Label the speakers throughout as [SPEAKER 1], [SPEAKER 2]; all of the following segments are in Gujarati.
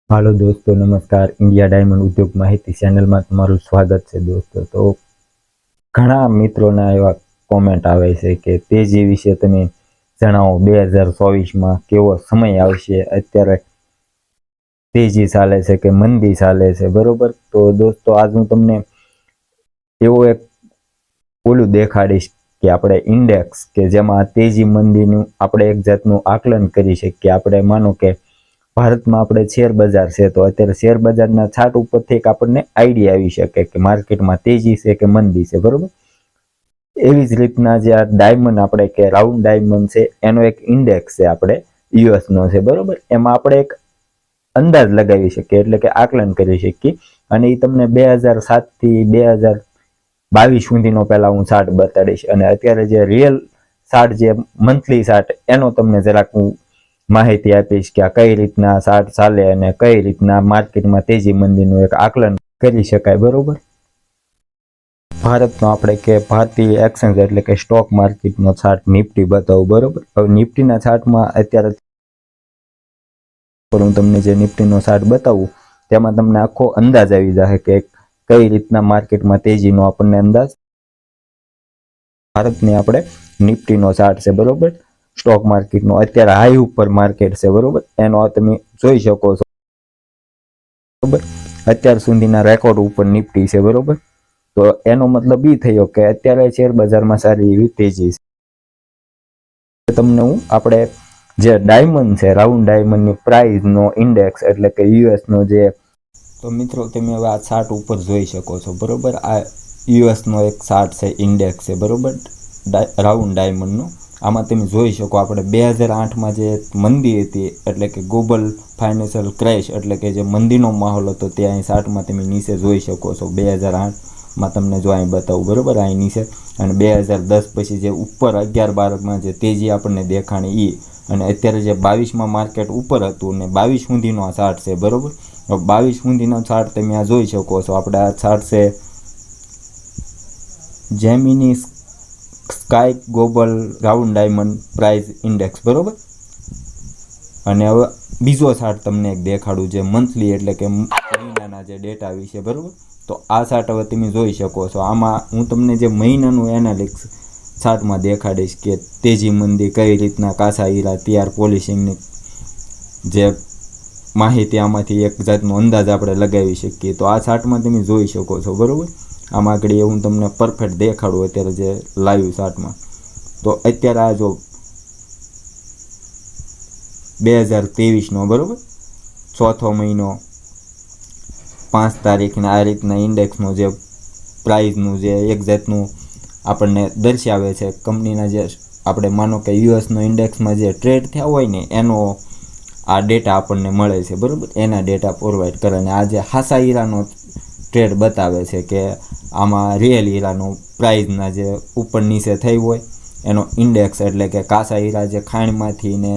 [SPEAKER 1] હાલો દોસ્તો, નમસ્કાર. ઇન્ડિયા ડાયમંડ ઉદ્યોગ માહિતી ચેનલમાં તમારું સ્વાગત છે દોસ્તો. તો ઘણા મિત્રોના એવા કોમેન્ટ આવે છે કે તેજી વિશે તમે જણાવો, 2024માં કેવો સમય આવશે, અત્યારે તેજી ચાલે છે કે મંદી ચાલે છે, બરોબર? તો દોસ્તો, આજ હું તમને એવો એક ઓલું દેખાડીશ કે આપણે ઇન્ડેક્સ કે જેમાં તેજી મંદીનું આપણે એક જાતનું આકલન કરી શકીએ. આપણે માનો કે ભારતમાં આપણે શેર બજાર છે, તો અત્યારે શેર બજારના ચાર્ટ ઉપરથી આપણને આઈડિયા આવી શકે કે માર્કેટમાં તેજી છે કે મંદી છે, બરોબર? એવી જ રીતના જે આ ડાયમંડ આપણે કે રાઉન્ડ ડાયમંડ છે, એનો એક ઇન્ડેક્સ છે આપણે યુએસનો છે, બરોબર? એમાં આપણે એક અંદાજ લગાવી શકીએ, એટલે કે આકલન કરી શકીએ. અને એ તમને 2007 થી 2022 સુધીનો પહેલા હું ચાર્ટ બતાડીશ, અને અત્યારે જે રિયલ ચાર્ટ, જે મંથલી ચાર્ટ, એનો તમને જરાક હું માહિતી આપીશ કે આ કઈ રીતના ચાર્ટ ચાલે અને કઈ રીતના માર્કેટમાં તેજી મંદીનું એક આકલન કરી શકાય, બરોબર? ભારતનો આપણે કે ભારતીય એક્સચેન્જ એટલે કે સ્ટોક માર્કેટનો ચાર્ટ નિફ્ટી બતાવું, બરોબર? હવે નિફ્ટીના ચાર્ટમાં અત્યારે હું તમને જે નિફ્ટીનો ચાર્ટ બતાવું તેમાં તમને આખો અંદાજ આવી જશે કે કઈ રીતના માર્કેટમાં તેજીનો આપણને અંદાજ. ભારતની આપણે નિફ્ટીનો ચાર્ટ છે, બરોબર? સ્ટોક માર્કેટનો અત્યારે હાઈ ઉપર માર્કેટ છે, બરોબર? એનો તમે જોઈ શકો છો, બરોબર? અત્યાર સુધીના રેકોર્ડ ઉપર નિફ્ટી છે, બરોબર? તો એનો મતલબ એ થયો કે અત્યારે શેર બજારમાં સારી એવી તેજી છે. તમને હું આપણે જે ડાયમંડ છે, રાઉન્ડ ડાયમંડની પ્રાઇસનો ઇન્ડેક્સ એટલે કે યુએસનો જે, તો મિત્રો તમે હવે આ ચાર્ટ ઉપર જોઈ શકો છો, બરોબર? આ યુએસનો એક ચાર્ટ છે, ઇન્ડેક્સ છે, બરોબર? રાઉન્ડ ડાયમંડનો. આમાં તમે જોઈ શકો આપણે 2008માં જે મંદી હતી, એટલે કે ગ્લોબલ ફાઇનાન્શિયલ ક્રેશ, એટલે કે જે મંદીનો માહોલ હતો, તે અહીં ચાર્ટમાં તમે નીચે જોઈ શકો છો. 2008માં તમને જો અહીં બતાવું, બરોબર? અહીં નીચે. અને 2010 પછી જે ઉપર 11-12માં જે તેજી આપણને દેખાણી એ, અને અત્યારે જે 22માં માર્કેટ ઉપર હતું ને 22 સુધીનો આ ચાર્ટ છે, બરોબર? 22 સુધીનો ચાર્ટ તમે આ જોઈ શકો છો. આપણે આ ચાર્ટ છે Gemini sky global round diamond price index, બરોબર? અને હવે બીજો ચાર્ટ તમને એક દેખાડું, જે મંથલી એટલે કે મહિનાના જે ડેટા વિશે, બરોબર? તો આ ચાર્ટ હવે તમે જોઈ શકો છો. આમાં હું તમને જે મહિનાનું એનાલિસિસ ચાર્ટમાં દેખાડીશ કે તેજી મંદી કઈ રીતના, કાચા હીરા, તૈયાર પોલિશિંગની જે માહિતી, આમાંથી એક જાતનો અંદાજ આપણે લગાવી શકીએ. તો આ ચાર્ટમાં તમે જોઈ શકો છો, બરોબર? આમાં આગળ હું તમને પરફેક્ટ દેખાડું અત્યારે જે લાઈવ ચાર્ટમાં. તો અત્યારે આ જો 2023નો, બરોબર? ચોથો મહિનો 5 તારીખના આ રીતના ઇન્ડેક્સનો જે પ્રાઇઝનું જે એક જાતનું આપણને દર્શાવે છે કંપનીના, જે આપણે માનો કે યુએસનો ઇન્ડેક્સમાં જે ટ્રેડ થયા હોય ને, એનો આ ડેટા આપણને મળે છે, બરોબર? એના ડેટા પ્રોવાઈડ કરે. અને આ જે હાસા હીરાનો ટ્રેડ બતાવે છે કે આમાં રિયલ હીરાનો પ્રાઇઝના જે ઉપર નીચે થઈ હોય એનો ઇન્ડેક્સ, એટલે કે કાચા હીરા જે ખાણમાંથી ને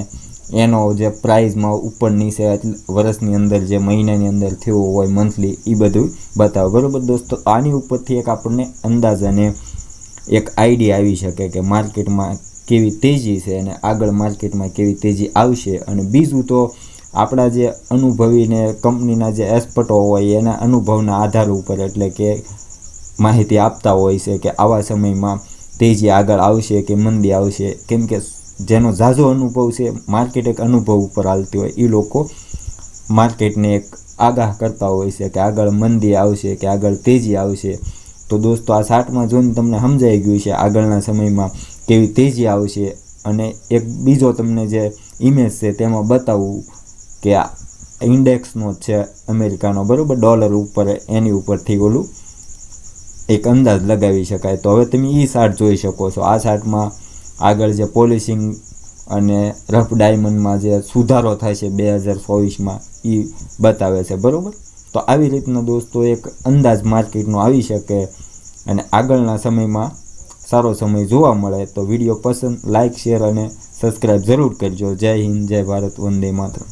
[SPEAKER 1] એનો જે પ્રાઇઝમાં ઉપર નીચે વર્ષની અંદર, જે મહિનાની અંદર થયું હોય મંથલી, એ બધું બતાવે, બરોબર દોસ્તો? આની ઉપરથી એક આપણને અંદાજ અને એક આઈડિયા આવી શકે કે માર્કેટમાં કેવી તેજી છે અને આગળ માર્કેટમાં કેવી તેજી આવશે. અને બીજું તો આપણા જે અનુભવીને કંપનીના જે એક્સપર્ટો હોય એના અનુભવના આધાર ઉપર, એટલે કે માહિતી આપતા હોય છે કે આવા સમયમાં તેજી આગળ આવશે કે મંદી આવશે. કેમ કે જેનો ઝાઝો અનુભવ છે, માર્કેટ એક અનુભવ ઉપર હાલતી હોય, એ લોકો માર્કેટને એક આગાહ કરતા હોય છે કે આગળ મંદી આવશે કે આગળ તેજી આવશે. તો દોસ્તો, આ ચાર્ટમાં જોઈને તમને સમજાઈ ગયું છે આગળના સમયમાં કેવી તેજી આવશે. અને એક બીજો તમને જે ઇમેજ છે તેમાં બતાવું કે આ ઇન્ડેક્સનો છે અમેરિકાનો, બરોબર? ડોલર ઉપર, એની ઉપરથી ઓલું એક અંદાજ લગાવી શકાય. તો હવે તમે એ ચાર્ટ જોઈ શકો છો. આ ચાર્ટમાં આગળ જે પોલિશિંગ અને રફ ડાયમંડમાં જે સુધારો થાય છે 2024માં, એ બતાવે છે, બરોબર? તો આવી રીતના દોસ્તો એક અંદાજ માર્કેટનો આવી શકે. અને આગળના સમયમાં સારો સમય જોવા મળે. તો વિડીયો પસંદ, લાઇક, શેર અને સબસ્ક્રાઈબ જરૂર કરજો. જય હિન્દ, જય ભારત, વંદે માતરમ.